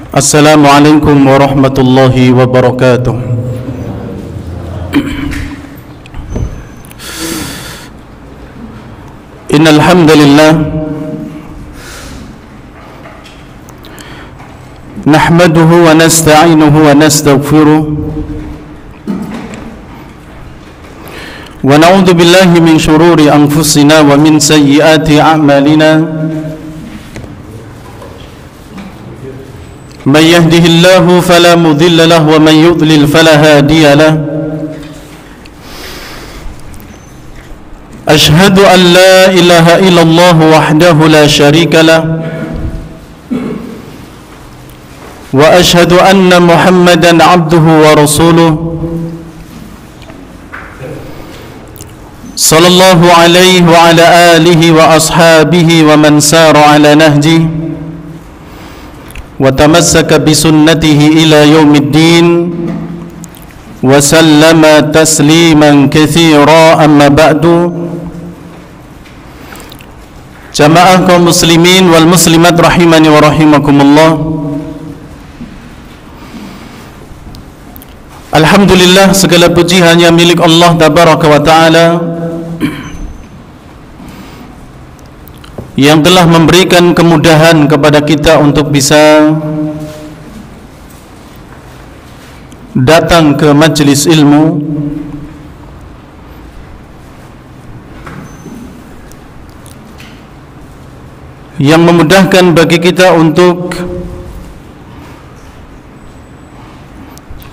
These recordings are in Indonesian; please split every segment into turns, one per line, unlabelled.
Assalamualaikum warahmatullahi wabarakatuh. Innal hamdalillah nahmaduhu wa nasta'inuhu wa nastaghfiruh wa na'udzu billahi min shururi anfusina wa min sayyiati a'malina. من يهده الله فلا مضل له ومن يضلل فلا هادي له أشهد أن لا إله إلا الله وحده لا شريك له وأشهد أن محمدا عبده ورسوله صلى الله عليه وعلى آله وأصحابه ومن سار على نهجه وتمسك بسنته إلى يوم الدين وسلم تسليما كثيرا. أما بعد. Jamaah kaum muslimin wal muslimat rahimani wa rahimakumullah. Alhamdulillah, segala puji hanya milik Allah tabaraka wa ta'ala yang telah memberikan kemudahan kepada kita untuk bisa datang ke majelis ilmu, yang memudahkan bagi kita untuk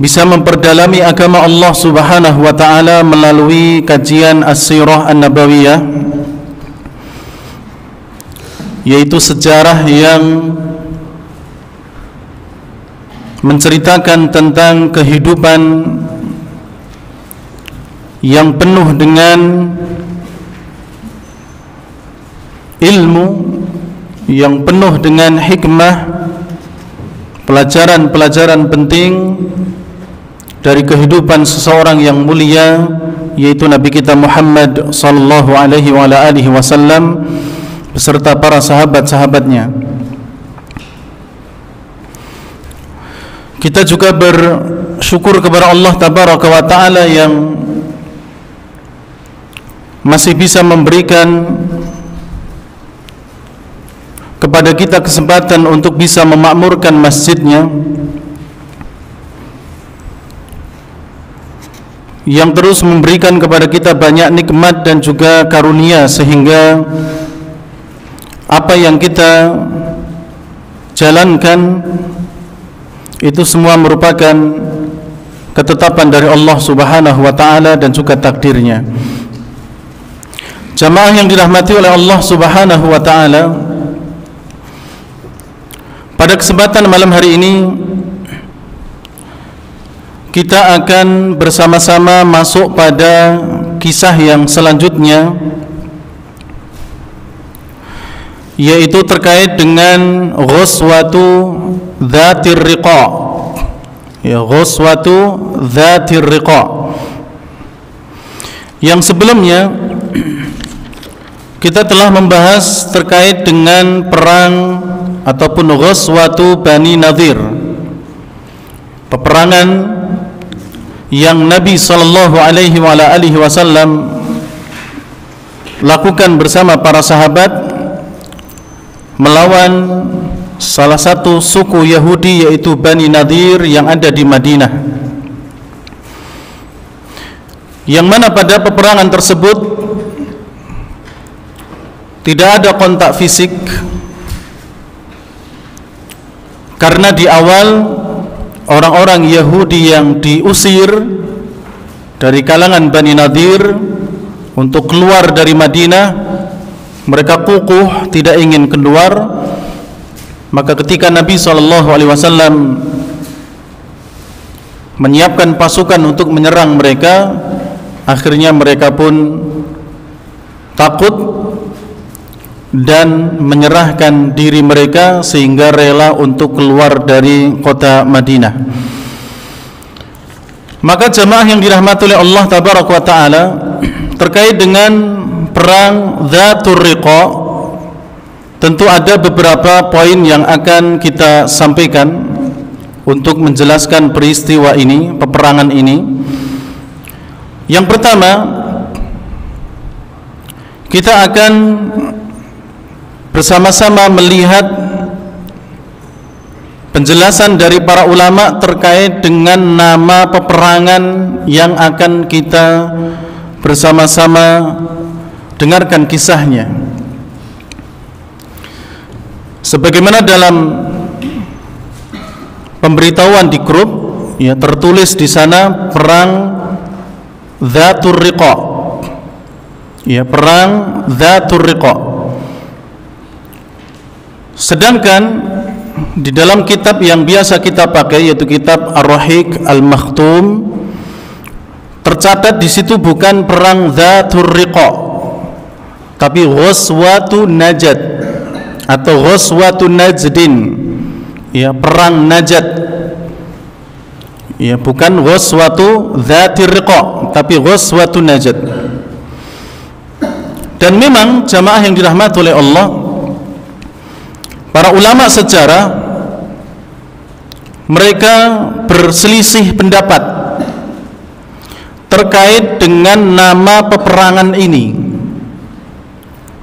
bisa memperdalami agama Allah Subhanahu wa ta'ala melalui kajian As-Sirah An-Nabawiyah, yaitu sejarah yang menceritakan tentang kehidupan yang penuh dengan ilmu, yang penuh dengan hikmah, pelajaran-pelajaran penting dari kehidupan seseorang yang mulia, yaitu Nabi kita Muhammad sallallahu alaihi wa ala alihi wasallam beserta para sahabat-sahabatnya. Kita juga bersyukur kepada Allah tabaraka wa ta'ala yang masih bisa memberikan kepada kita kesempatan untuk bisa memakmurkan masjidnya, yang terus memberikan kepada kita banyak nikmat dan juga karunia, sehingga apa yang kita jalankan itu semua merupakan ketetapan dari Allah Subhanahu wa ta'ala dan juga takdirnya. Jamaah yang dirahmati oleh Allah Subhanahu wa ta'ala, pada kesempatan malam hari ini kita akan bersama-sama masuk pada kisah yang selanjutnya, yaitu terkait dengan Ghazwatu Dzatir Riqa. Ya, Ghazwatu Dzatir Riqa. Yang sebelumnya kita telah membahas terkait dengan perang ataupun Ghazwatu Bani Nadir, peperangan yang Nabi sallallahu alaihi wa alihi wasallam lakukan bersama para sahabat melawan salah satu suku Yahudi, yaitu Bani Nadir yang ada di Madinah, yang mana pada peperangan tersebut tidak ada kontak fisik, karena di awal orang-orang Yahudi yang diusir dari kalangan Bani Nadir untuk keluar dari Madinah, mereka kukuh tidak ingin keluar. Maka ketika Nabi SAW menyiapkan pasukan untuk menyerang mereka, akhirnya mereka pun takut dan menyerahkan diri mereka sehingga rela untuk keluar dari kota Madinah. Maka jamaah yang dirahmati oleh Allah tabaraka wa ta'ala, terkait dengan perang Dzatur Riqa, tentu ada beberapa poin yang akan kita sampaikan untuk menjelaskan peristiwa ini, peperangan ini. Yang pertama, kita akan bersama-sama melihat penjelasan dari para ulama terkait dengan nama peperangan yang akan kita bersama-sama dengarkan kisahnya. Sebagaimana dalam pemberitahuan di grup, ya, tertulis di sana perang Dzatur Riqa. Ya, perang Dzatur Riqa. Sedangkan di dalam kitab yang biasa kita pakai, yaitu kitab Ar-Rahiq Al-Makhtum, tercatat di situ bukan perang Dzatur Riqa, tapi Ghazwatu Najd atau Ghazwatu Najdin, ya, perang Najd. Ya, bukan Ghazwatu Dzatir Riqa, tapi Ghazwatu Najd. Dan memang jamaah yang dirahmati oleh Allah, para ulama sejarah mereka berselisih pendapat terkait dengan nama peperangan ini.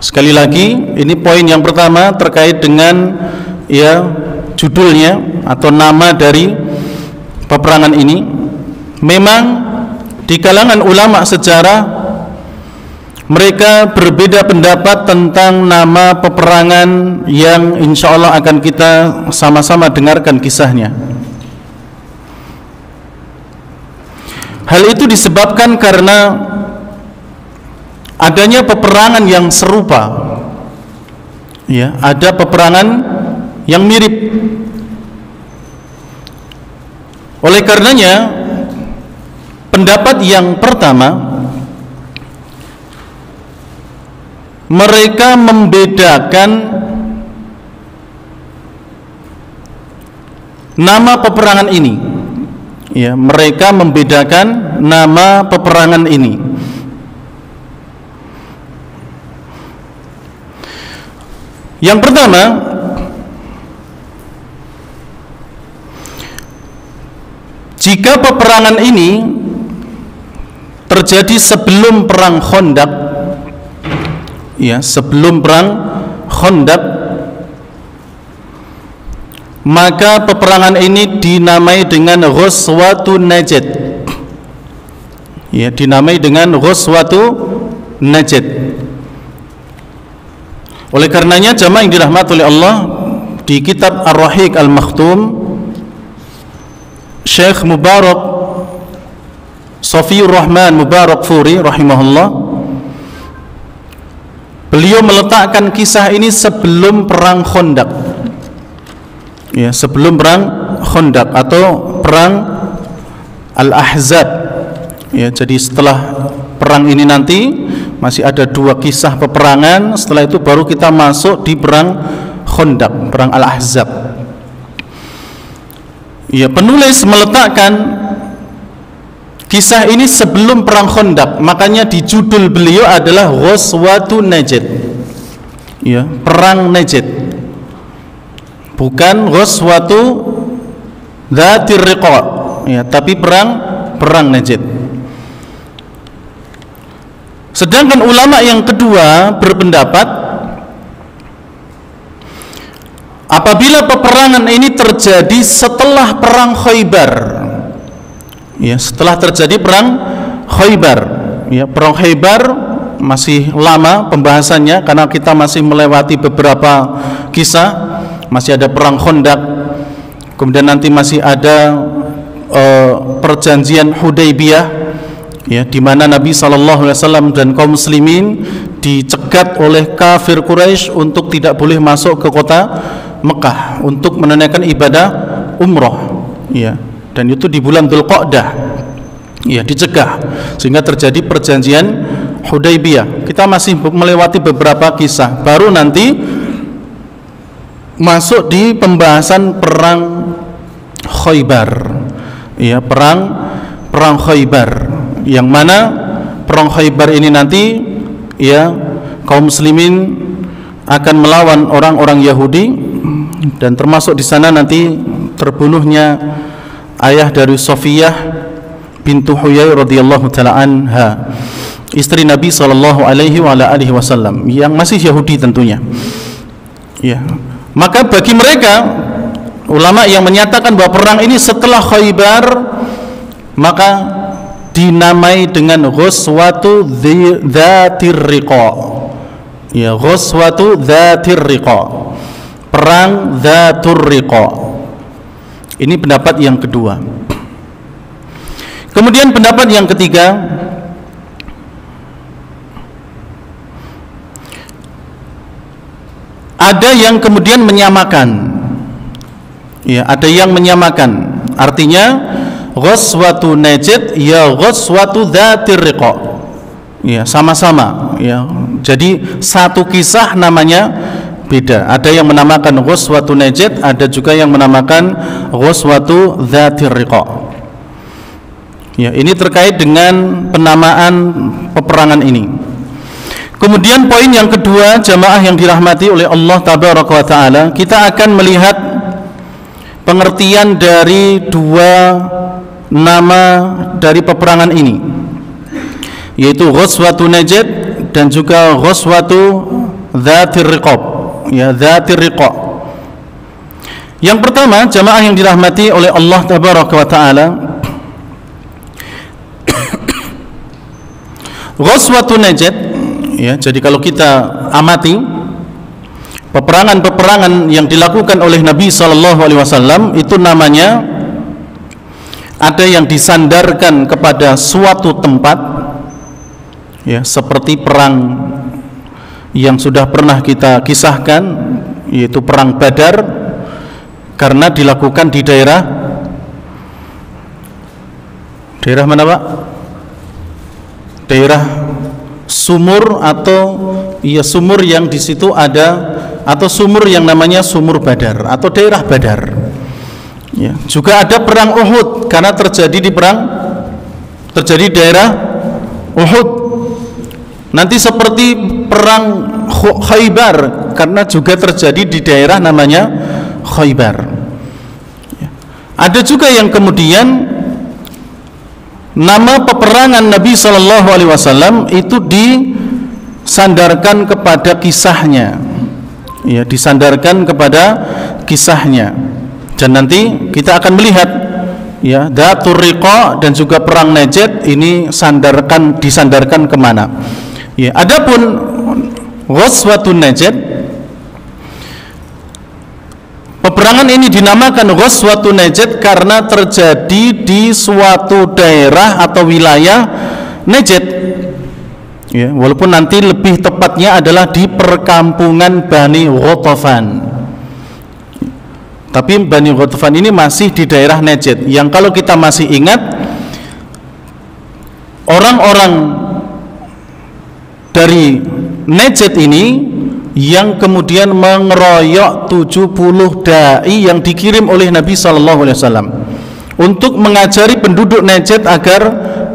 Sekali lagi, ini poin yang pertama terkait dengan, ya, judulnya atau nama dari peperangan ini. Memang di kalangan ulama sejarah mereka berbeda pendapat tentang nama peperangan yang insya Allah akan kita sama-sama dengarkan kisahnya. Hal itu disebabkan karena adanya peperangan yang serupa, ya, ada peperangan yang mirip. Oleh karenanya, pendapat yang pertama, mereka membedakan nama peperangan ini. Ya, mereka membedakan nama peperangan ini. Yang pertama, jika peperangan ini terjadi sebelum perang Khandaq, ya, sebelum perang Khandaq, maka peperangan ini dinamai dengan Ghazwatu Najd. Ya, dinamai dengan Ghazwatu Najd. Oleh karenanya jamaah yang dirahmati oleh Allah, di kitab Ar-Rahiq Al-Makhtum, Syekh Mubarak Safiyur Rahman Mubarak Furi rahimahullah, beliau meletakkan kisah ini sebelum perang Khandaq. Ya, sebelum perang Khandaq atau perang Al-Ahzab. Ya, jadi setelah perang ini nanti masih ada dua kisah peperangan. Setelah itu baru kita masuk di perang Khandaq, perang Al-Ahzab. Ya, penulis meletakkan kisah ini sebelum perang Khandaq, makanya di judul beliau adalah Ghazwatu Najd. Ya, perang Najd. Bukan Ghazwatu Dzatir Riqa, ya, tapi perang Najd. Sedangkan ulama yang kedua berpendapat apabila peperangan ini terjadi setelah perang Khaybar, ya, setelah terjadi perang Khaybar, ya, perang Khaybar masih lama pembahasannya karena kita masih melewati beberapa kisah. Masih ada perang Khandaq, kemudian nanti masih ada perjanjian Hudaybiyah, ya, di mana Nabi SAW dan kaum muslimin dicegat oleh kafir Quraisy untuk tidak boleh masuk ke kota Mekah untuk menunaikan ibadah umroh, ya, dan itu di bulan Dzulqa'dah, ya, dicegah sehingga terjadi perjanjian Hudaybiyah. Kita masih melewati beberapa kisah, baru nanti masuk di pembahasan perang Khaybar, ya, perang Khaybar, yang mana perang Khaybar ini nanti, ya, kaum muslimin akan melawan orang-orang Yahudi, dan termasuk di sana nanti terbunuhnya ayah dari Safiyah bintu Huyai radhiyallahu taala anha, istri Nabi sallallahu alaihi wasallam yang masih Yahudi tentunya. Ya. Maka bagi mereka ulama yang menyatakan bahwa perang ini setelah Khaybar, maka dinamai dengan Ghazwatu Dzatir Riqa. Ya, Ghazwatu Dzatir Riqa. Perang Dzatur Riqa. Ini pendapat yang kedua. Kemudian pendapat yang ketiga, ada yang kemudian menyamakan. Ya, ada yang menyamakan. Artinya Ghazwatu Najd ya Ghazwatu Dzatir Riqa. Ya, sama-sama ya. Jadi satu kisah namanya beda. Ada yang menamakan Ghazwatu Najd, ada juga yang menamakan Ghazwatu Dzatir Riqa. Ya, ini terkait dengan penamaan peperangan ini. Kemudian poin yang kedua, jamaah yang dirahmati oleh Allah Tabaraka wa Ta'ala, kita akan melihat pengertian dari dua nama dari peperangan ini, yaitu Ghazwatu Najd dan juga Ghazwatu Dzatir Riqa. Ya, Dzatir Riqa. Yang pertama, jamaah yang dirahmati oleh Allah Tabaraka wa Ta'ala, Ghazwatu Najd, ya, jadi kalau kita amati peperangan-peperangan yang dilakukan oleh Nabi SAW, itu namanya ada yang disandarkan kepada suatu tempat, ya, seperti perang yang sudah pernah kita kisahkan, yaitu perang Badar, karena dilakukan di daerah mana Pak? Daerah sumur, atau ya sumur yang di situ ada, atau sumur yang namanya sumur Badar atau daerah Badar. Ya, juga ada perang Uhud karena terjadi di daerah Uhud. Nanti seperti perang Khaybar karena juga terjadi di daerah namanya Khaybar. Ya. Ada juga yang kemudian nama peperangan Nabi SAW itu disandarkan kepada kisahnya, ya, disandarkan kepada kisahnya. Dan nanti kita akan melihat, ya, Dzatur Riqa dan juga perang Najd ini disandarkan kemana. Ya, adapun Ghazwatun Najd, peperangan ini dinamakan Ghazwatun Najd karena terjadi di suatu daerah atau wilayah Najd. Ya, walaupun nanti lebih tepatnya adalah di perkampungan Bani Ghatafan. Tapi Bani Ghatafan ini masih di daerah Najd. Yang kalau kita masih ingat, orang-orang dari Najd ini yang kemudian mengeroyok 70 dai yang dikirim oleh Nabi SAW untuk mengajari penduduk Najd agar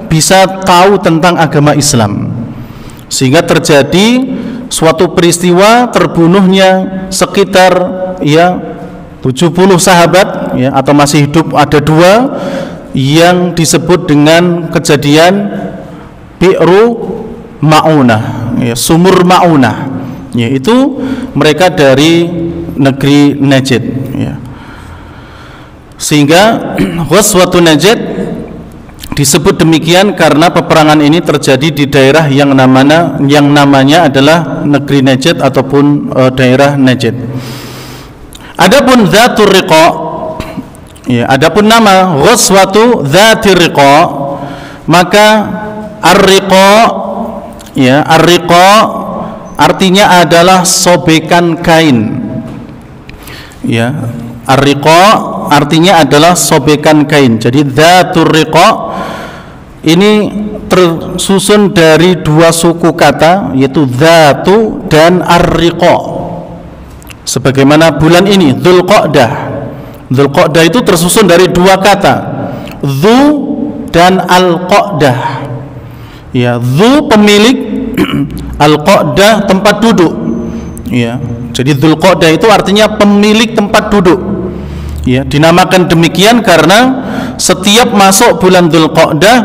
bisa tahu tentang agama Islam, sehingga terjadi suatu peristiwa terbunuhnya sekitar, ya, 70 sahabat, ya, atau masih hidup ada 2 yang disebut dengan kejadian Bi'ru Ma'unah, ya, sumur Ma'unah, yaitu mereka dari negeri Najd, ya. Sehingga Ghazwatun Najd disebut demikian karena peperangan ini terjadi di daerah yang namanya adalah negeri Najd ataupun daerah Najd. Adapun Dzatur Riqa, ya, adapun nama Ghazwatu Dzatir Riqa, maka Ar-Riqa, ya, Ar-Riqa artinya adalah sobekan kain. Ya, Ar-Riqa artinya adalah sobekan kain. Jadi Dzatur Riqa ini tersusun dari 2 suku kata, yaitu Dzatu dan Ar-Riqa. Sebagaimana bulan ini Dzulqa'dah. Dzulqa'dah itu tersusun dari 2 kata, Dzu dan Al-Qa'dah. Ya, Dzu pemilik, Al-Qa'dah tempat duduk. Ya, jadi Dzulqa'dah itu artinya pemilik tempat duduk. Ya, dinamakan demikian karena setiap masuk bulan Dzulqa'dah,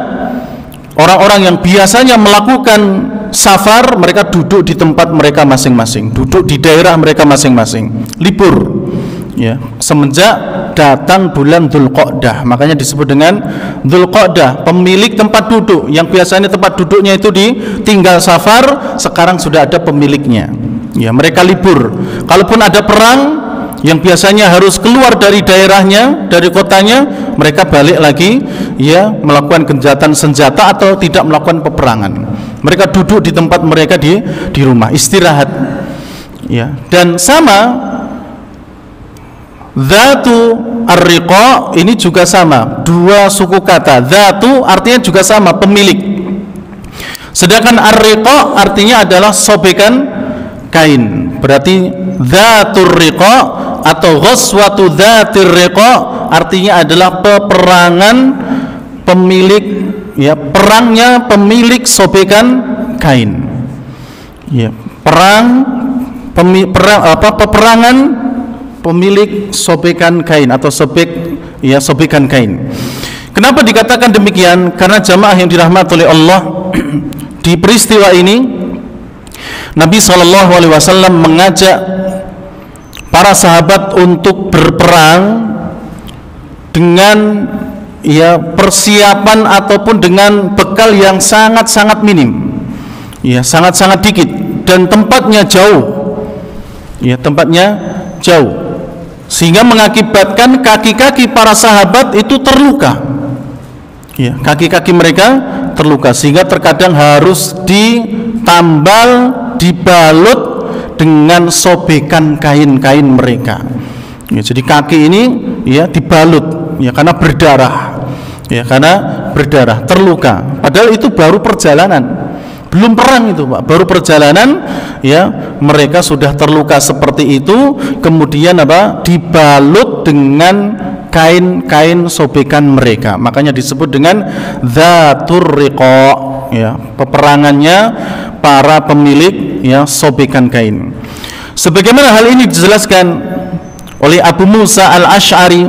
orang-orang yang biasanya melakukan safar, mereka duduk di tempat mereka masing-masing, duduk di daerah mereka masing-masing, libur. Ya, semenjak datang bulan Dzulqa'dah, makanya disebut dengan Dzulqa'dah, pemilik tempat duduk. Yang biasanya tempat duduknya itu ditinggal safar, sekarang sudah ada pemiliknya. Ya, mereka libur. Kalaupun ada perang yang biasanya harus keluar dari daerahnya, dari kotanya, mereka balik lagi, ya, melakukan gencatan senjata atau tidak melakukan peperangan. Mereka duduk di tempat mereka di rumah, istirahat. Ya, dan sama Dzatu ar-riqa ini juga sama, dua suku kata. Dzatu artinya juga sama, pemilik. Sedangkan ar-riqa artinya adalah sobekan kain. Berarti dzatur riqa atau ghazwatu dzatir riqa artinya adalah peperangan pemilik, ya, perangnya pemilik sobekan kain. Ya, peperangan pemilik sobekan kain atau sobekan kain. Kenapa dikatakan demikian? Karena jamaah yang dirahmati oleh Allah, di peristiwa ini Nabi SAW mengajak para sahabat untuk berperang dengan, ya, persiapan ataupun dengan bekal yang sangat-sangat minim, ya, sangat-sangat dikit, dan tempatnya jauh, ya, tempatnya jauh, sehingga mengakibatkan kaki-kaki para sahabat itu terluka. Ya, kaki-kaki mereka terluka, sehingga terkadang harus ditambal, dibalut dengan sobekan kain-kain mereka. Ya, jadi kaki ini, ya, dibalut, ya, karena berdarah, ya, karena berdarah, terluka. Padahal itu baru perjalanan, belum perang itu, Pak, baru perjalanan, ya, mereka sudah terluka seperti itu, kemudian dibalut dengan kain-kain sobekan mereka. Makanya disebut dengan dzatur riqa, ya, peperangannya para pemilik, ya, sobekan kain. Sebagaimana hal ini dijelaskan oleh Abu Musa al-Asy'ari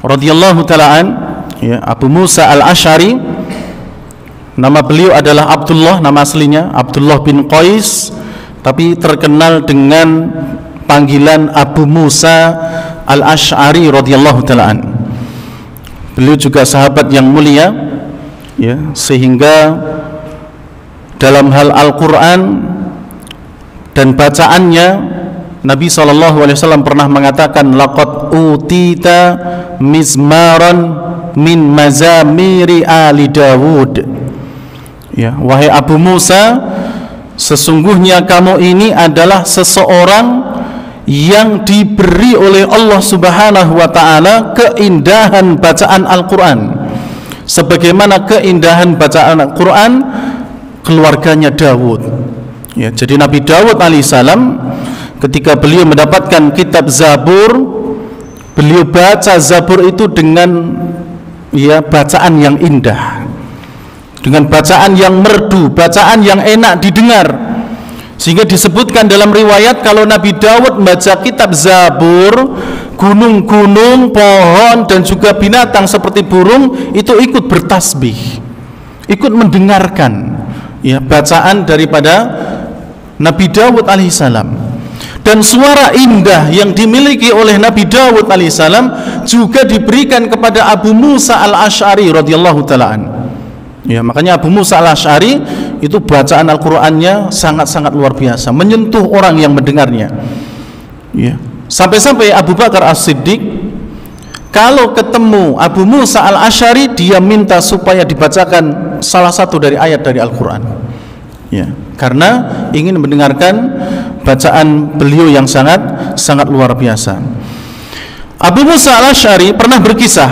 radhiyallahu ta'ala an, ya, Abu Musa al-Asy'ari, nama beliau adalah Abdullah, nama aslinya Abdullah bin Qais, tapi terkenal dengan panggilan Abu Musa al-Asy'ari radhiyallahu ta'ala an. Beliau juga sahabat yang mulia, ya, sehingga dalam hal Al-Quran dan bacaannya Nabi SAW pernah mengatakan, laqad utita mizmaran min mazamiri ali Dawud. Ya, wahai Abu Musa, sesungguhnya kamu ini adalah seseorang yang diberi oleh Allah Subhanahu wa ta'ala keindahan bacaan Al-Quran, sebagaimana keindahan bacaan Al-Quran keluarganya Dawud. Ya, jadi Nabi Dawud alaihissalam ketika beliau mendapatkan kitab Zabur, beliau baca Zabur itu dengan, ya, bacaan yang indah, dengan bacaan yang merdu, bacaan yang enak didengar, sehingga disebutkan dalam riwayat kalau Nabi Dawud membaca kitab Zabur, gunung-gunung, pohon, dan juga binatang seperti burung itu ikut bertasbih, ikut mendengarkan, ya, bacaan daripada Nabi Dawud alaihissalam. Dan suara indah yang dimiliki oleh Nabi Dawud alaihissalam juga diberikan kepada Abu Musa al-Asy'ari radhiyallahu ta'ala an. Ya, makanya Abu Musa al-Asy'ari itu bacaan Al-Qur'annya sangat-sangat luar biasa, menyentuh orang yang mendengarnya. Ya, sampai-sampai Abu Bakar As-Siddiq kalau ketemu Abu Musa al-Asy'ari, dia minta supaya dibacakan salah satu dari ayat dari Al-Qur'an. Ya, karena ingin mendengarkan bacaan beliau yang sangat luar biasa. Abu Musa al-Asy'ari pernah berkisah,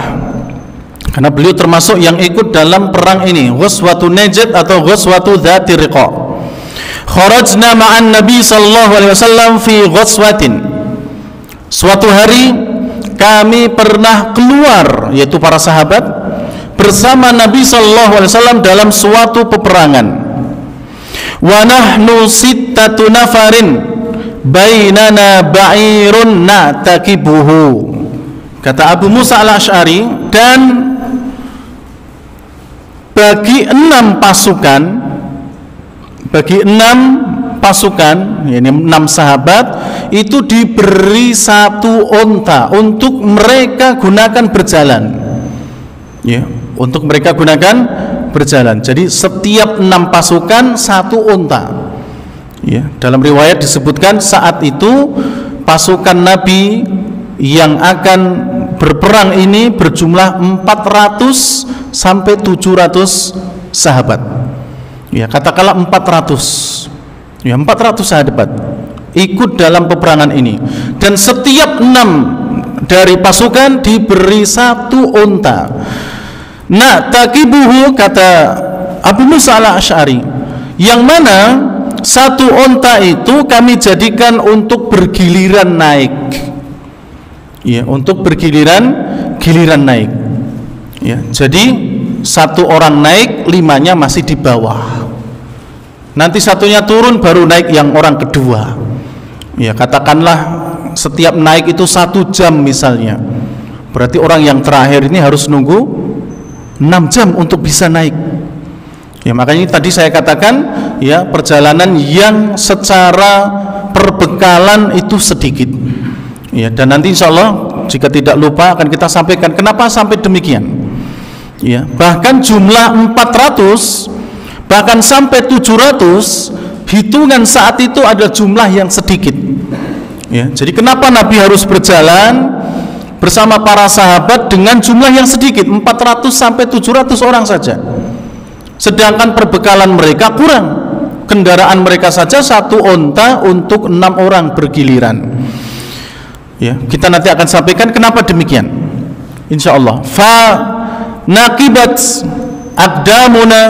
karena beliau termasuk yang ikut dalam perang ini, Ghazwatu Najd atau Ghazwatu Dzatir Riqa. Kharajna ma'an Nabi sallallahu alaihi wasallam fi ghazwatin. Suatu hari kami pernah keluar, yaitu para sahabat, bersama Nabi sallallahu alaihi wasallam dalam suatu peperangan. Wa nahnu sittatu nafarin bainana ba'irun na'takibuhu. Kata Abu Musa al-Asy'ari, dan bagi 6 pasukan, yakni 6 sahabat itu diberi 1 unta untuk mereka gunakan berjalan. Ya, untuk mereka gunakan berjalan. Jadi setiap 6 pasukan 1 unta. Ya, dalam riwayat disebutkan saat itu pasukan Nabi yang akan berperang ini berjumlah 400 sampai 700 sahabat. Ya, katakanlah 400. Ya, 400 sahabat ikut dalam peperangan ini, dan setiap 6 dari pasukan diberi 1 unta. Nah, takibuhu, kata Abu Musa al-Asy'ari, yang mana 1 unta itu kami jadikan untuk bergiliran naik. Ya, untuk giliran naik. Ya, jadi 1 orang naik, 5-nya masih di bawah. Nanti 1-nya turun baru naik yang orang kedua. Ya, katakanlah setiap naik itu 1 jam misalnya. Berarti orang yang terakhir ini harus nunggu 6 jam untuk bisa naik. Ya, makanya tadi saya katakan, ya, perjalanan yang secara perbekalan itu sedikit. Ya, dan nanti insya Allah jika tidak lupa akan kita sampaikan kenapa sampai demikian. Ya, bahkan jumlah 400, bahkan sampai 700, hitungan saat itu ada jumlah yang sedikit. Ya, jadi kenapa Nabi harus berjalan bersama para sahabat dengan jumlah yang sedikit, 400 sampai 700 orang saja. Sedangkan perbekalan mereka kurang. Kendaraan mereka saja 1 unta untuk 6 orang bergiliran. Ya, kita nanti akan sampaikan kenapa demikian. Insyaallah. Fa naqibat aqdamuna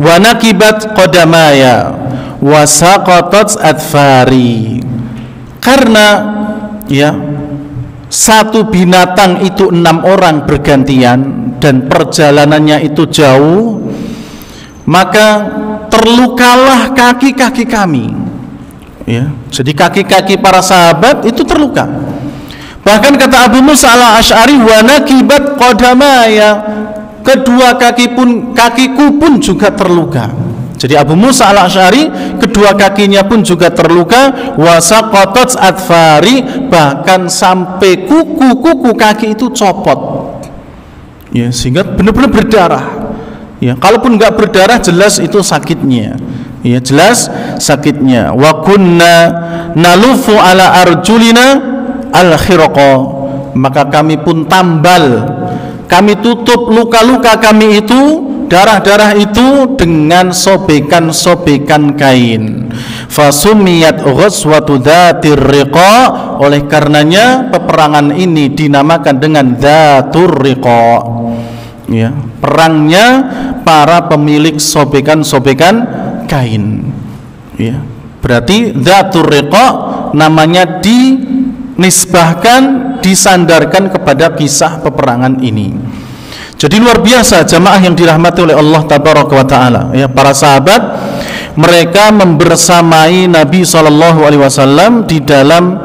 wa naqibat qadamaya wa saqatat adfari. Karena, ya, 1 binatang itu 6 orang bergantian dan perjalanannya itu jauh, maka terlukalah kaki-kaki kami. Ya, jadi kaki-kaki para sahabat itu terluka. Bahkan kata Abu Musa al-Asy'ari, wa naqibat qadamaya, kedua kakiku pun juga terluka. Jadi Abu Musa al-Asy'ari kedua kakinya pun juga terluka, wa saqatat adfari, bahkan sampai kuku kaki itu copot. Ya, sehingga benar-benar berdarah. Ya, kalaupun enggak berdarah jelas itu sakitnya. Ya, jelas sakitnya. Wa kunna nalufu ala arjulina al-khiraqa, maka kami pun tambal, kami tutup luka-luka kami itu, darah-darah itu dengan sobekan-sobekan kain. Fasumiyat ghazwatu dzatir riqa, oleh karenanya peperangan ini dinamakan dengan dzatur riqa. Ya, perangnya para pemilik sobekan-sobekan kain. Ya, berarti dzatur riqa namanya dinisbahkan, disandarkan kepada kisah peperangan ini. Jadi luar biasa jamaah yang dirahmati oleh Allah tabaraka wa taala. Ya, para sahabat mereka membersamai Nabi SAW di dalam,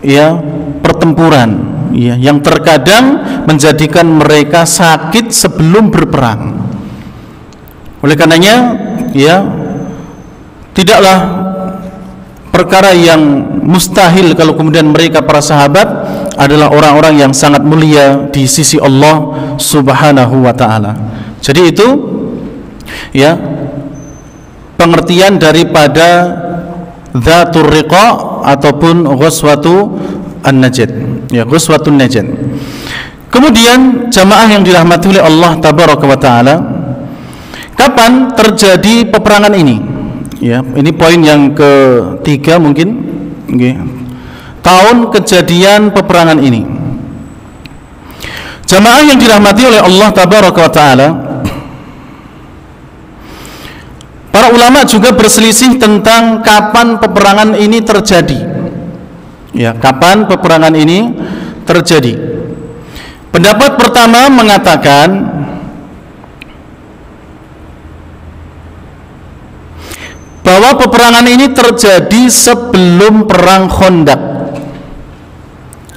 ya, pertempuran, ya, yang terkadang menjadikan mereka sakit sebelum berperang. Oleh karenanya, ya, tidaklah perkara yang mustahil kalau kemudian mereka para sahabat adalah orang-orang yang sangat mulia di sisi Allah Subhanahu wa taala. Jadi itu, ya, pengertian daripada dzatur riqa ataupun ghazwatu an-najd. Ya, ghazwatun najd. Kemudian jamaah yang dirahmati oleh Allah tabaraka wa taala, kapan terjadi peperangan ini? Ya, ini poin yang ketiga mungkin. Okay. Tahun kejadian peperangan ini. Jamaah yang dirahmati oleh Allah tabaraka wa taala, para ulama juga berselisih tentang kapan peperangan ini terjadi. Ya, kapan peperangan ini terjadi? Pendapat pertama mengatakan bahwa peperangan ini terjadi sebelum perang Khandaq.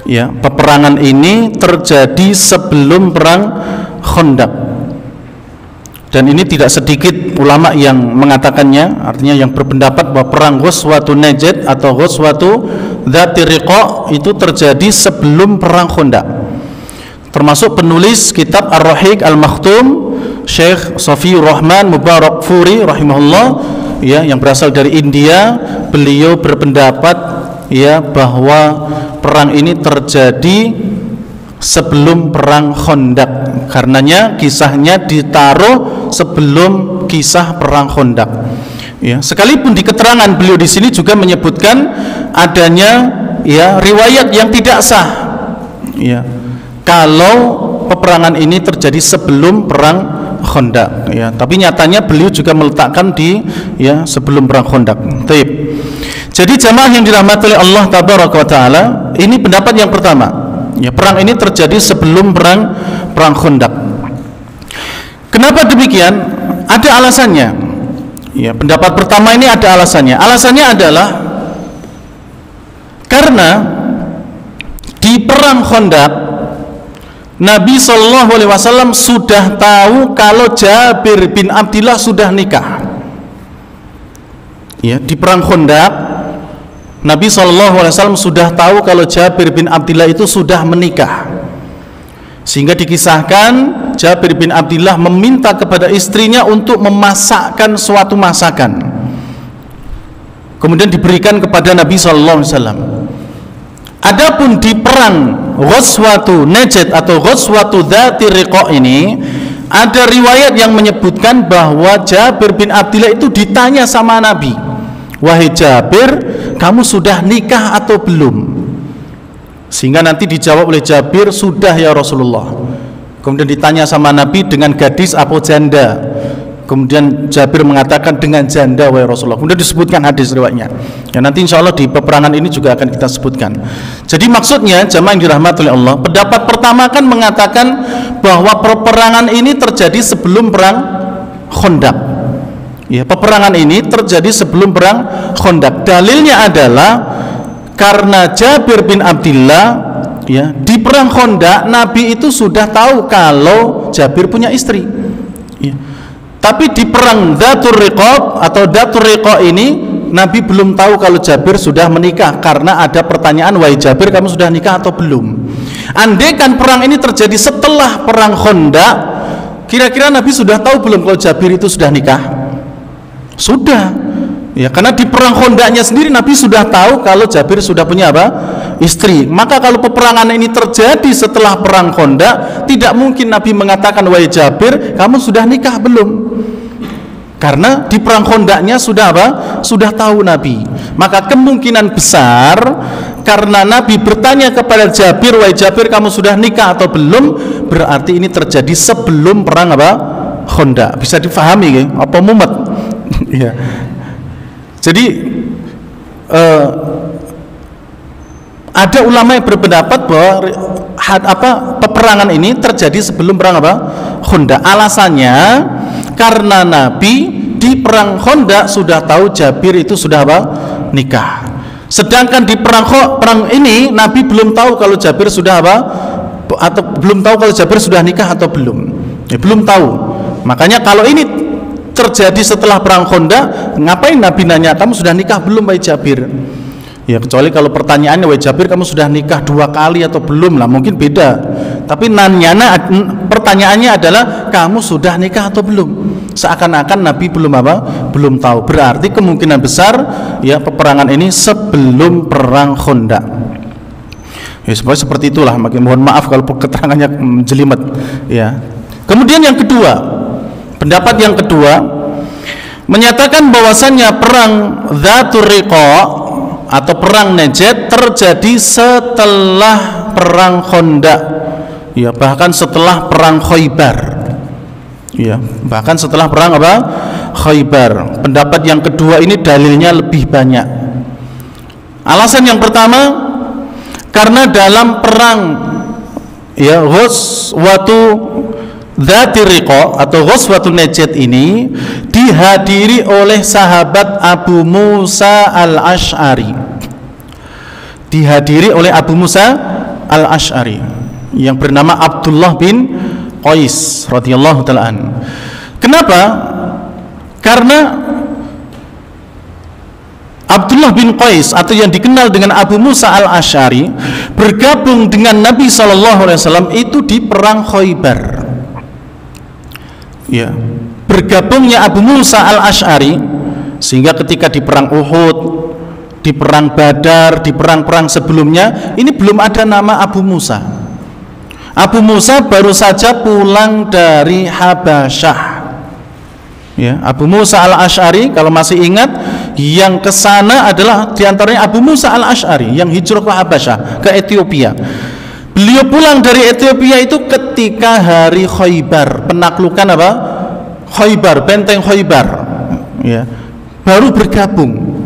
ya, peperangan ini terjadi sebelum perang Khandaq. Dan ini tidak sedikit ulama yang mengatakannya, artinya yang berpendapat bahwa perang Ghazwatun Najd atau Ghazwatu Dzatir Riqa itu terjadi sebelum perang Khandaq. Termasuk penulis kitab Ar-Rahiq Al-Makhtum, Syekh Safiyur Rahman Mubarakfuri rahimahullah, ya, yang berasal dari India. Beliau berpendapat, ya, bahwa perang ini terjadi sebelum perang Khandaq. Karenanya kisahnya ditaruh sebelum kisah perang Khandaq. Ya, sekalipun di keterangan beliau di sini juga menyebutkan adanya, ya, riwayat yang tidak sah, ya, kalau peperangan ini terjadi sebelum perang Khandaq, ya. Tapi nyatanya beliau juga meletakkan di, ya, sebelum perang Khandaq. Baik. Jadi jamaah yang dirahmati oleh Allah Tabaraka wa Taala, ini pendapat yang pertama. Ya, perang ini terjadi sebelum perang Khandaq. Kenapa demikian? Ada alasannya. Ya, pendapat pertama ini ada alasannya. Alasannya adalah karena di perang Khandaq Nabi SAW sudah tahu kalau Jabir bin Abdillah sudah nikah. Ya, di perang Khandaq Nabi SAW sudah tahu kalau Jabir bin Abdillah itu sudah menikah. Sehingga dikisahkan Jabir bin Abdillah meminta kepada istrinya untuk memasakkan suatu masakan, kemudian diberikan kepada Nabi SAW. Adapun di perang Ghazwatu Najd atau Ghazwatu Dzatir Riqa ini, ada riwayat yang menyebutkan bahwa Jabir bin Abdillah itu ditanya sama Nabi, "Wahai Jabir, kamu sudah nikah atau belum?" Sehingga nanti dijawab oleh Jabir, "Sudah ya Rasulullah." Kemudian ditanya sama Nabi, "Dengan gadis atau janda?" Kemudian Jabir mengatakan, "Dengan janda wahai Rasulullah." Kemudian disebutkan hadis riwayatnya. Ya, nanti insya Allah di peperangan ini juga akan kita sebutkan. Jadi maksudnya jamaah yang dirahmati oleh Allah, pendapat pertama kan mengatakan bahwa peperangan ini terjadi sebelum perang Khandaq. Ya, peperangan ini terjadi sebelum perang Khandaq. Dalilnya adalah karena Jabir bin Abdillah, ya, di perang Khandaq Nabi itu sudah tahu kalau Jabir punya istri. Ya. Tapi di perang Dzatur Riqa atau Dzatur Riqa ini Nabi belum tahu kalau Jabir sudah menikah, karena ada pertanyaan, "Wahai Jabir, kamu sudah nikah atau belum?" Andaikan perang ini terjadi setelah perang Khandaq, kira-kira Nabi sudah tahu belum kalau Jabir itu sudah nikah? Sudah, ya, karena di perang Khandaqnya sendiri Nabi sudah tahu kalau Jabir sudah punya apa? Istri. Maka kalau peperangan ini terjadi setelah perang Khandaq, tidak mungkin Nabi mengatakan, "Wahai Jabir, kamu sudah nikah belum?" Karena di perang Khandaqnya sudah apa? Sudah tahu Nabi. Maka kemungkinan besar karena Nabi bertanya kepada Jabir, "Wahai Jabir, kamu sudah nikah atau belum?" berarti ini terjadi sebelum perang apa? Khandaq. Bisa difahami, ya? Apa mumet? Ya. Jadi ada ulama yang berpendapat bahwa peperangan ini terjadi sebelum perang apa? Khandaq. Alasannya karena Nabi di perang Khandaq sudah tahu Jabir itu sudah apa? Nikah. Sedangkan di perang ini Nabi belum tahu kalau Jabir sudah apa? Atau belum tahu kalau Jabir sudah nikah atau belum. Ya, belum tahu. Makanya kalau ini terjadi setelah perang Khandaq, ngapain Nabi nanya, "Kamu sudah nikah belum wahai Jabir?" Ya, kecuali kalau pertanyaannya, "Wahai Jabir, kamu sudah nikah 2 kali atau belum?" lah, mungkin beda. Tapi pertanyaannya adalah, "Kamu sudah nikah atau belum?" Seakan-akan Nabi belum apa? Belum tahu. Berarti kemungkinan besar, ya, peperangan ini sebelum perang Khandaq. Ya, seperti itulah. Mohon maaf kalau keterangannya jelimet. Ya. Kemudian yang kedua, pendapat yang kedua menyatakan bahwasannya perang Dzatur Riqa atau perang Najd terjadi setelah perang Khandaq, ya, bahkan setelah perang Khaybar, ya, bahkan setelah perang apa? Khaybar. Pendapat yang kedua ini dalilnya lebih banyak. Alasan yang pertama, karena dalam perang, ya, Ghazwatu Dzatir Riqa atau Ghazwatun Najd ini dihadiri oleh sahabat Abu Musa al-Asy'ari. Dihadiri oleh Abu Musa Al-Asy'ari yang bernama Abdullah bin Qais radhiyallahu ta'ala an. Kenapa? Karena Abdullah bin Qais atau yang dikenal dengan Abu Musa Al-Asy'ari bergabung dengan Nabi SAW itu di perang Khaybar. Ya, bergabungnya Abu Musa Al-Asy'ari sehingga ketika di perang Uhud, di perang Badar, di perang-perang sebelumnya ini belum ada nama Abu Musa. Abu Musa baru saja pulang dari Habasyah. Ya, Abu Musa Al-Asy'ari kalau masih ingat, yang ke sana adalah diantaranya Abu Musa Al-Asy'ari yang hijrah ke Habasyah, ke Ethiopia. Beliau pulang dari Ethiopia itu ketika hari Khaybar, penaklukan apa? Khaybar, benteng Khaybar. Ya, baru bergabung.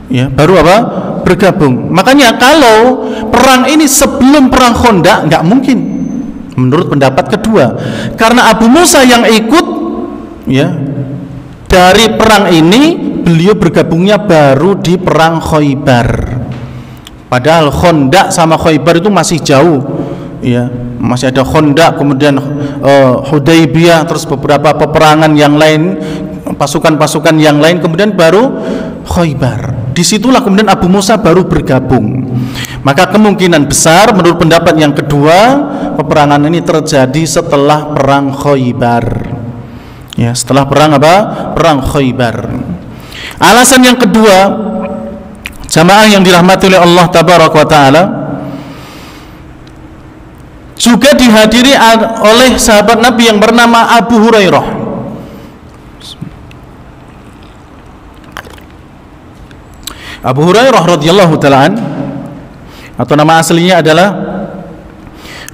Ya, baru apa? Bergabung. Makanya kalau perang ini sebelum perang Khandaq nggak mungkin, menurut pendapat kedua, karena Abu Musa yang ikut, ya, dari perang ini beliau bergabungnya baru di perang Khaybar. Padahal Khandaq sama Khaybar itu masih jauh, ya, masih ada Khandaq, kemudian Hudaybiyah, terus beberapa peperangan yang lain, pasukan-pasukan yang lain, kemudian baru Khaybar. Disitulah kemudian Abu Musa baru bergabung. Maka kemungkinan besar menurut pendapat yang kedua, peperangan ini terjadi setelah perang Khaybar. Ya, setelah perang apa? Perang Khaybar. Alasan yang kedua, jamaah yang dirahmati oleh Allah Tabaraka wa Ta'ala, juga dihadiri oleh sahabat Nabi yang bernama Abu Hurairah. Abu Hurairah radhiyallahu ta'ala atau nama aslinya adalah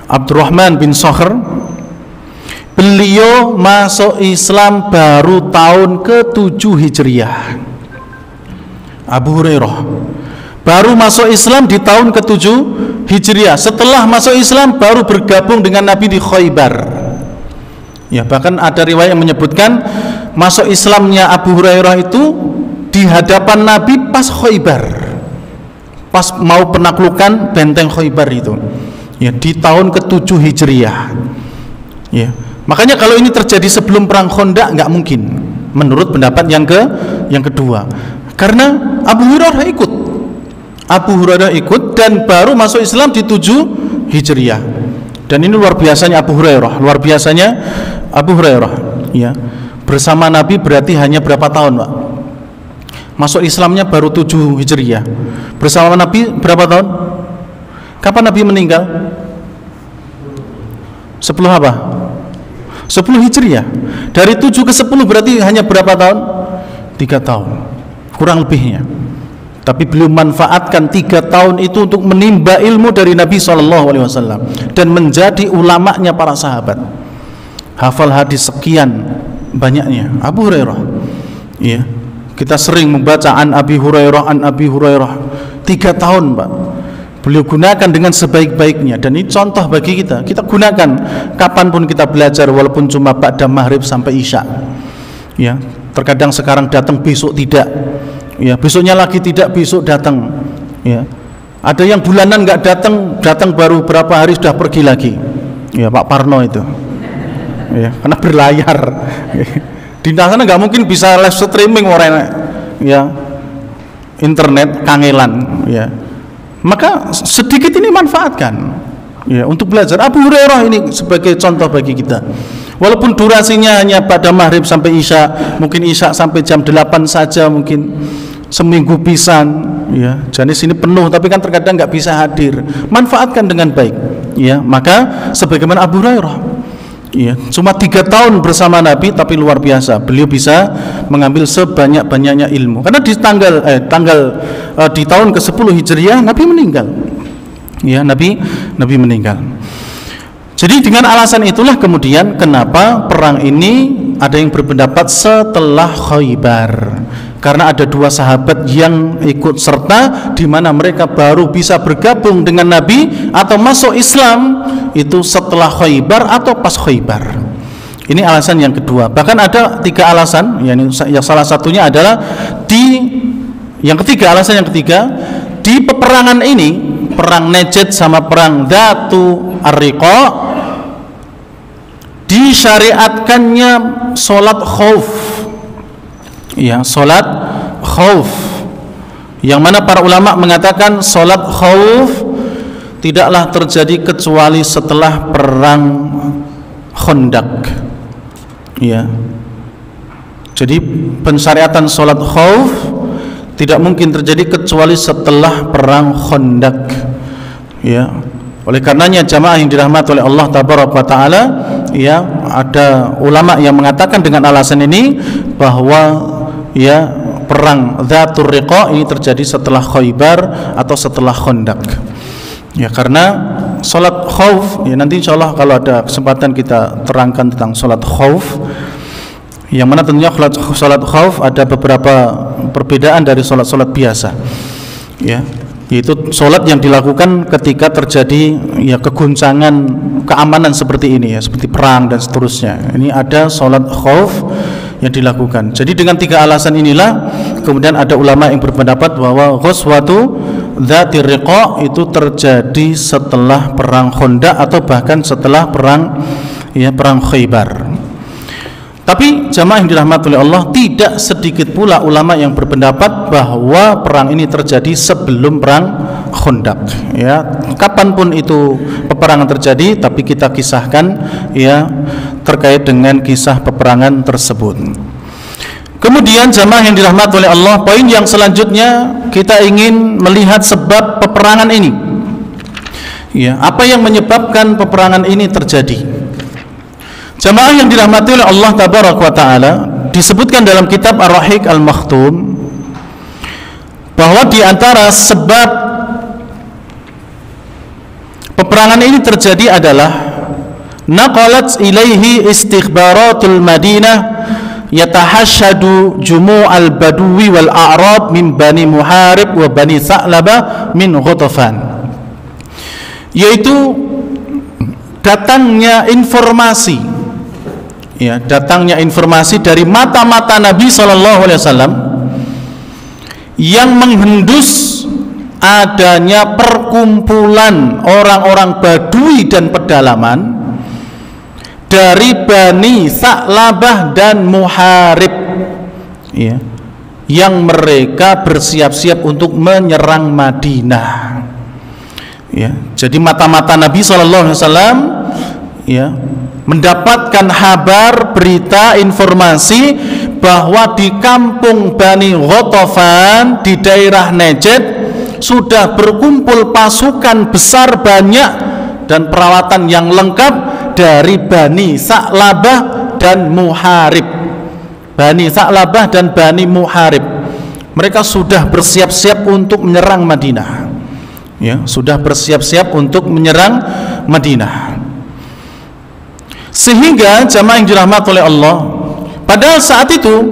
Abdurrahman bin Sakhr. Beliau masuk Islam baru tahun ke-7 Hijriah. Abu Hurairah baru masuk Islam di tahun ke-7 Hijriah. Setelah masuk Islam baru bergabung dengan Nabi di Khaybar. Ya, bahkan ada riwayat yang menyebutkan masuk Islamnya Abu Hurairah itu di hadapan Nabi pas Khaybar, pas mau penaklukan benteng Khaybar itu, ya, di tahun ke-7 Hijriah. Ya, makanya kalau ini terjadi sebelum perang Khandaq nggak mungkin, menurut pendapat yang kedua, karena Abu Hurairah ikut dan baru masuk Islam di 7 Hijriah. Dan ini luar biasanya Abu Hurairah, ya, bersama Nabi berarti hanya berapa tahun, Pak? Masuk Islamnya baru 7 Hijriah. Bersama Nabi berapa tahun? Kapan Nabi meninggal? 10 apa? 10 Hijriah. Dari 7 ke 10 berarti hanya berapa tahun? 3 tahun kurang lebihnya. Tapi beliau manfaatkan 3 tahun itu untuk menimba ilmu dari Nabi SAW dan menjadi ulamanya para sahabat. Hafal hadis sekian banyaknya Abu Hurairah. Ya, kita sering membaca an Abi Hurairah 3 tahun, Pak. Beliau gunakan dengan sebaik-baiknya, dan ini contoh bagi kita. Kita gunakan kapanpun kita belajar, walaupun cuma ba'da maghrib sampai isya. Ya, terkadang sekarang datang, besok tidak. Ya, besoknya lagi tidak, besok datang. Ya, ada yang bulanan nggak datang baru berapa hari sudah pergi lagi. Ya, Pak Parno itu. Ya, karena berlayar. Di sana nggak mungkin bisa live streaming orang, ya, internet kangelan, ya. Maka sedikit ini manfaatkan, ya, untuk belajar. Abu Hurairah ini sebagai contoh bagi kita. Walaupun durasinya hanya pada maghrib sampai isya, mungkin isya sampai jam 8 saja, mungkin seminggu pisan, ya. Jadi sini penuh, tapi kan terkadang nggak bisa hadir. Manfaatkan dengan baik, ya. Maka sebagaimana Abu Hurairah, ya, cuma 3 tahun bersama Nabi, tapi luar biasa. Beliau bisa mengambil sebanyak-banyaknya ilmu. Karena di di tahun ke-10 Hijriah Nabi meninggal. Ya, Nabi meninggal. Jadi dengan alasan itulah kemudian kenapa perang ini ada yang berpendapat setelah Khaybar. Karena ada 2 sahabat yang ikut serta, di mana mereka baru bisa bergabung dengan Nabi atau masuk Islam itu setelah Khaybar atau pas Khaybar. Ini alasan yang kedua. Bahkan ada 3 alasan, yang salah satunya adalah alasan yang ketiga, di peperangan ini perang Najd sama perang Dzatu Ar-Riqa, disyariatkannya sholat khauf. Ya, sholat khauf, yang mana para ulama mengatakan sholat khauf tidaklah terjadi kecuali setelah perang Khandaq. Ya, jadi pensyariatan sholat khauf tidak mungkin terjadi kecuali setelah perang Khandaq. Ya, oleh karenanya jamaah yang dirahmati oleh Allah Tabaraka wa Taala, ya, ada ulama yang mengatakan dengan alasan ini bahwa ya perang Dzatur Riqa ini terjadi setelah Khaybar atau setelah Khandaq. Ya, karena salat khauf, ya nanti insyaallah kalau ada kesempatan kita terangkan tentang salat khauf, yang mana tentunya salat khauf ada beberapa perbedaan dari salat-salat biasa. Ya, yaitu salat yang dilakukan ketika terjadi ya keguncangan keamanan seperti ini, ya, seperti perang dan seterusnya. Ini ada salat khauf yang dilakukan. Jadi dengan tiga alasan inilah kemudian ada ulama yang berpendapat bahwa ghazwatu Dzatir Riqa itu terjadi setelah perang Khandaq atau bahkan setelah perang Khaybar. Tapi jamaah yang dirahmati oleh Allah, tidak sedikit pula ulama yang berpendapat bahwa perang ini terjadi sebelum perang Khandaq. Ya, kapanpun itu peperangan terjadi, tapi kita kisahkan ya terkait dengan kisah peperangan tersebut. Kemudian jamaah yang dirahmati oleh Allah, poin yang selanjutnya kita ingin melihat sebab peperangan ini. Ya, apa yang menyebabkan peperangan ini terjadi? Jamaah yang dirahmati oleh Allah Tabaraka wa Taala, disebutkan dalam kitab Ar-Rahiq Al-Makhtum bahwa di antara sebab peperangan ini terjadi adalah naqalat ilaihi istikhbaratul Madinah yatahashadu jumu'al badwi wal a'rab min Bani Muharib wa Bani Sa'labah min Ghatafan, yaitu datangnya informasi, ya, datangnya informasi dari mata-mata Nabi SAW yang menghendus adanya perkumpulan orang-orang Badui dan pedalaman dari Bani Sa'labah dan Muharib, ya, yang mereka bersiap-siap untuk menyerang Madinah. Ya, jadi mata-mata Nabi SAW ya mendapatkan kabar, berita, informasi bahwa di kampung Bani Ghatafan di daerah Najd sudah berkumpul pasukan besar banyak dan peralatan yang lengkap dari Bani Sa'labah dan Muharib. Bani Sa'labah dan Bani Muharib, mereka sudah bersiap-siap untuk menyerang Madinah. Ya, sudah bersiap-siap untuk menyerang Madinah. Sehingga jamaah yang dirahmati oleh Allah, pada saat itu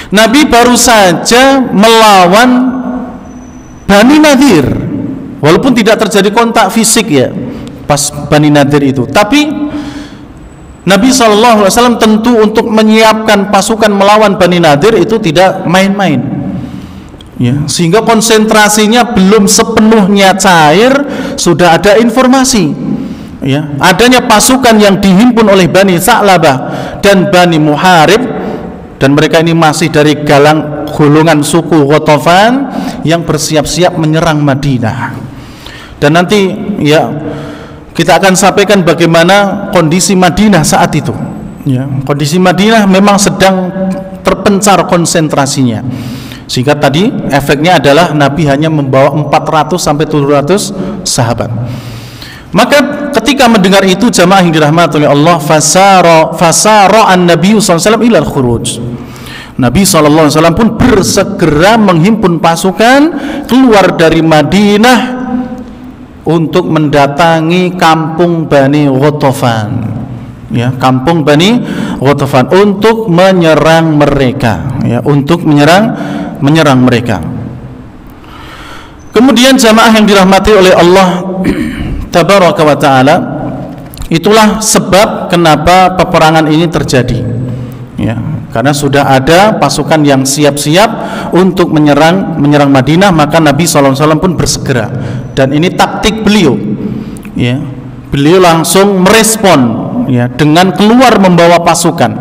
Nabi baru saja melawan Bani Nadir, walaupun tidak terjadi kontak fisik ya pas Bani Nadir itu, tapi Nabi SAW tentu untuk menyiapkan pasukan melawan Bani Nadir itu tidak main-main, ya, sehingga konsentrasinya belum sepenuhnya cair, sudah ada informasi, ya, adanya pasukan yang dihimpun oleh Bani Sa'labah dan Bani Muharib, dan mereka ini masih dari golongan suku Ghatafan yang bersiap-siap menyerang Madinah. Dan nanti ya kita akan sampaikan bagaimana kondisi Madinah saat itu. Ya, kondisi Madinah memang sedang terpencar konsentrasinya, sehingga tadi efeknya adalah Nabi hanya membawa 400 sampai 700 sahabat. Maka ketika mendengar itu jamaah yang dirahmati oleh Allah, fasara an-nabiy sallallahu alaihi wasallam ila al-khuruj. Nabi sallallahu alaihi wasallam pun bersegera menghimpun pasukan keluar dari Madinah untuk mendatangi kampung Bani Ghatafan, ya, kampung Bani Ghatafan, untuk menyerang mereka, ya, untuk menyerang mereka. Kemudian jamaah yang dirahmati oleh Allah Tabaraka wa Ta'ala, itulah sebab kenapa peperangan ini terjadi, ya, karena sudah ada pasukan yang siap-siap untuk menyerang Madinah, maka Nabi SAW pun bersegera Dan ini taktik beliau, ya. Beliau langsung merespon, ya, dengan keluar membawa pasukan.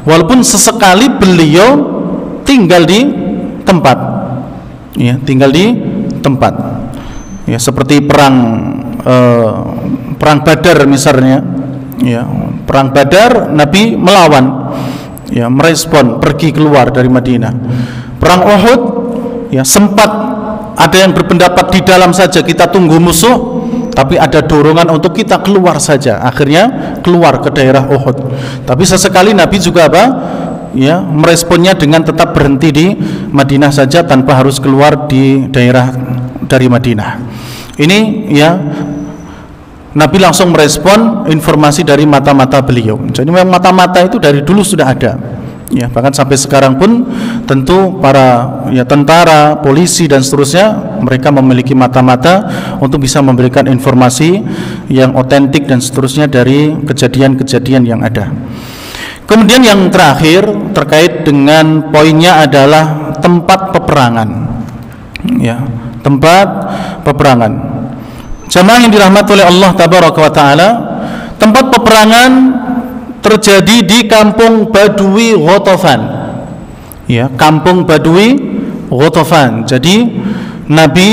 Walaupun sesekali beliau tinggal di tempat, ya, tinggal di tempat, ya, seperti perang Badar misalnya, ya, perang Badar Nabi melawan, ya, merespon, pergi keluar dari Madinah. Perang Uhud, ya, sempat ada yang berpendapat di dalam saja kita tunggu musuh, tapi ada dorongan untuk kita keluar saja. Akhirnya keluar ke daerah Uhud. Tapi sesekali Nabi juga apa? Ya, meresponnya dengan tetap berhenti di Madinah saja tanpa harus keluar di daerah dari Madinah. Ini, ya, Nabi langsung merespon informasi dari mata-mata beliau. Jadi memang mata-mata itu dari dulu sudah ada. Ya, bahkan sampai sekarang pun tentu para, ya, tentara, polisi dan seterusnya, mereka memiliki mata-mata untuk bisa memberikan informasi yang otentik dan seterusnya dari kejadian-kejadian yang ada. Kemudian yang terakhir terkait dengan poinnya adalah tempat peperangan, ya, tempat peperangan. Jamaah yang dirahmati oleh Allah Tabaraka wa Ta'ala, tempat peperangan terjadi di kampung Badui Ghatafan, ya, kampung Badui Ghatafan. Jadi Nabi,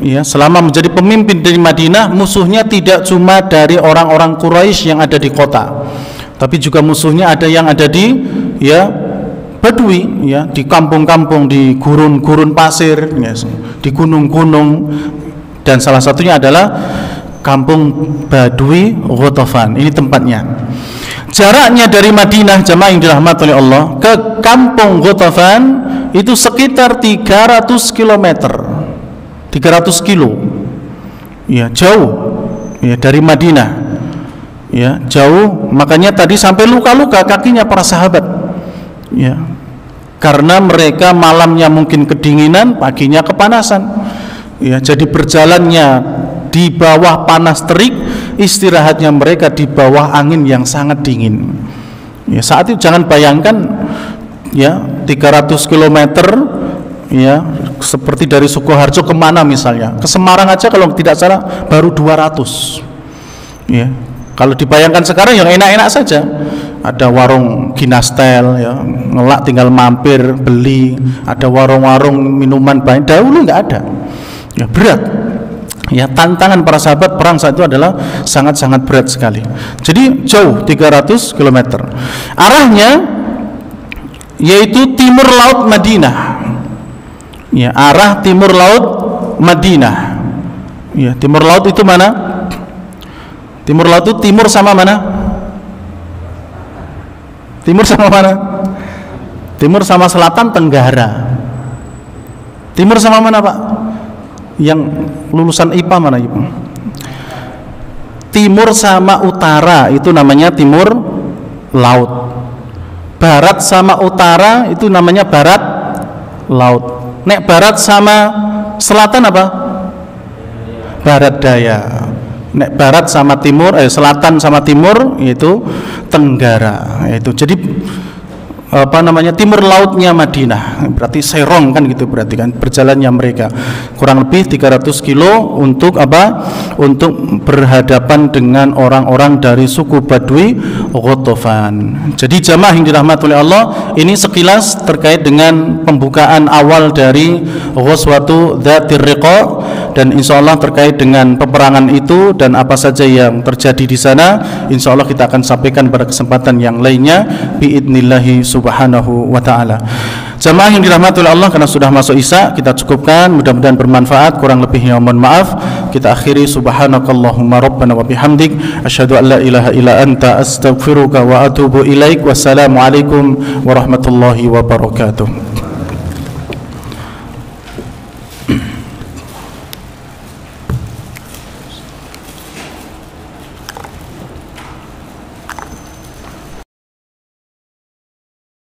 ya, selama menjadi pemimpin dari Madinah, musuhnya tidak cuma dari orang-orang Quraisy yang ada di kota, tapi juga musuhnya ada yang ada di, ya, Badui, ya, di kampung-kampung, di gurun-gurun pasir, ya, di gunung-gunung, dan salah satunya adalah kampung Badui Ghatafan. Ini tempatnya. Jaraknya dari Madinah, jamaah yang dirahmati oleh Allah, ke kampung Ghatafan itu sekitar 300 km. 300 kilo. Ya, jauh. Ya, dari Madinah. Ya, jauh. Makanya tadi sampai luka-luka kakinya para sahabat. Ya. Karena mereka malamnya mungkin kedinginan, paginya kepanasan. Ya, jadi berjalannya di bawah panas terik, istirahatnya mereka di bawah angin yang sangat dingin. Ya, saat itu jangan bayangkan, ya, 300 km, ya, seperti dari Sukoharjo kemana misalnya, ke Semarang aja kalau tidak salah baru 200. Ya, kalau dibayangkan sekarang yang enak-enak saja, ada warung Ginastel, ya, ngelak tinggal mampir beli, ada warung-warung minuman banyak. Dahulu nggak ada. Ya, berat. Ya, tantangan para sahabat perang saat itu adalah sangat-sangat berat sekali. Jadi jauh, 300 km. Arahnya yaitu timur laut Madinah. Ya, arah timur laut Madinah. Ya, timur laut itu mana? Timur laut itu timur sama mana? Timur sama mana? Timur sama selatan, tenggara. Timur sama mana, Pak? Yang lulusan IPA mana, Ibu? Timur sama utara itu namanya timur laut. Barat sama utara itu namanya barat laut. Nek barat sama selatan apa? Barat daya. Nek barat sama timur, selatan sama timur yaitu tenggara. Itu jadi apa namanya, timur lautnya Madinah, berarti serong kan gitu, berarti kan berjalannya mereka kurang lebih 300 kilo untuk apa, untuk berhadapan dengan orang-orang dari suku Badui Ghatafan. Jadi jamaah yang dirahmati oleh Allah, ini sekilas terkait dengan pembukaan awal dari Ghazwatu Dzatir Riqa, dan insya Allah terkait dengan peperangan itu dan apa saja yang terjadi di sana, insya Allah kita akan sampaikan pada kesempatan yang lainnya biidnillahi subhanahu wa ta'ala. Jamaah yang dirahmati oleh Allah, karena sudah masuk Isya, kita cukupkan, mudah-mudahan bermanfaat. Kurang lebihnya mohon maaf. Kita akhiri, subhanakallahumma rabbana wa bihamdik, asyhadu an la ilaha illa anta, astaghfiruka wa atubu ilaik. Wassalamualaikum warahmatullahi wabarakatuh.